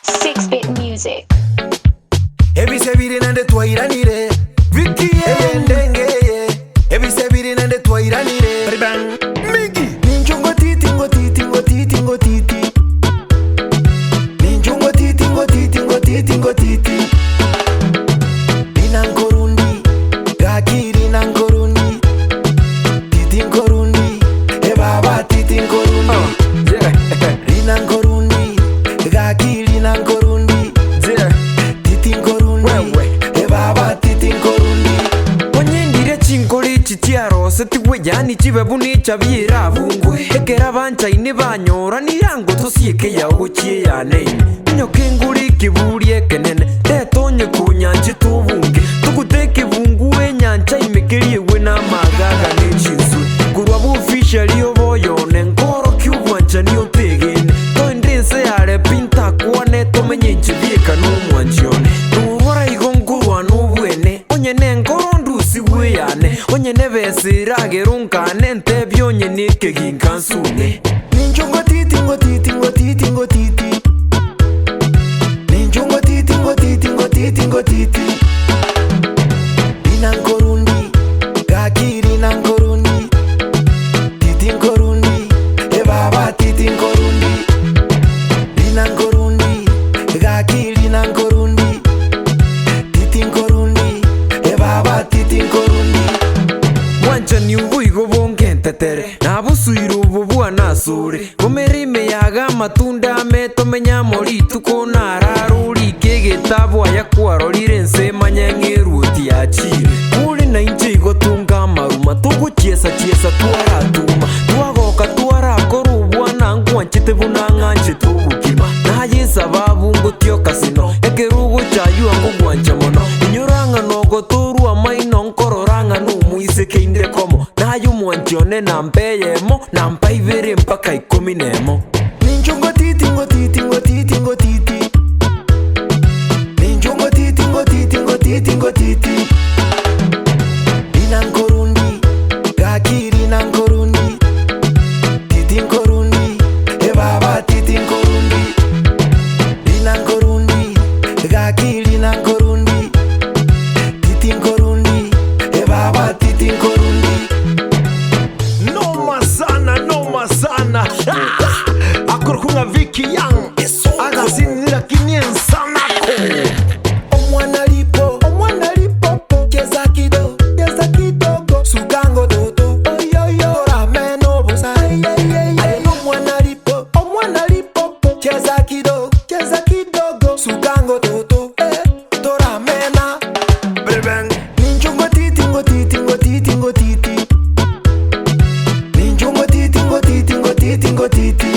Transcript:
6-bit music. Ebisebiri nande twairanire Vicky endenge Ebisebiri nande twairanire Migi Ninjungo titi ngo titi ngo titi ngo titi Ninjungo titi ngo titi ngo titi ngo titi Inankorundi Gakiri nankorundi Titi nkorundi Ebaba titi nkorundi Inankorundi Gakiri nankorundi Titi nkorundi Ebaba titi nkorundi Onyendire chinkoli chitiaro Setiwe yani chibebu ni chabira vungwe Ekera bancha ini banyora Nirango tosieke ya uchi ya neini Nyoke nguli kiburi ekenene Tetonye kunyanchi tubunge Tukuteke vungue nyancha imekerie wena magaga nechinsu Kurwa bufisha liyo boyone Nkoro kiuwancha niyo tegene Toendese yare pinta kuwane Tomenye nchivieka numwanchione Nuhora igongurwa nubuene Onyene nkoro siwe yane Onyene besirage runkane Ntebyo nyene keginkansune Ninjungo titi ngo titi ngo titi ngo titi Ninjungo titi ngo titi ngo titi ngo titi Inankorundi Gakiri nankorundi Titi nkorundi Ebaba titi nkorundi Inankorundi Gakiri nankorundi Titi nkorundi Ebaba titi nkorundi Wancha ni ubuigo bongentetere Nabusuiru bubua nasure Gomerime yaga matunda metomenya moritu konararuri Kegetabu ayakwarorire nsemanya ngeruoti yachire Kuri na inche igotunga maruma Tuguchiesa chiesa tuaratuma Tuagoka tuarakorubwa nangu anchite bunanganche tubukima Naye sababu ngotio kasino Ekerugo chayu angu guancha mono Inyoranga nogo turu amaino nkororanga numuise keinde komo Nayu mwanchione nampeyemo Nampaivere mpaka ikominemo Ninjungo titi ngo titi ngo titi ngo titi Ninjungo titi ngo titi ngo titi ngo titi Inankorundi Gakiri nankorundi Titi nkorundi Ebaba titi nkorundi Inankorundi Gakiri nankorundi Titi nkorundi Ebaba titi nkorundi Noma sana Akorkunga Vicky Young Agazinira kinyensanako Omwana lipo Cheza kidogo Sukango toto Rameno bosa Ayeno omwana lipo Cheza kidogo Sukango toto Toramena Breben Ninjungo titi ngo titi ngo titi ngo titi Ninjungo titi ngo titi ngo titi ngo titi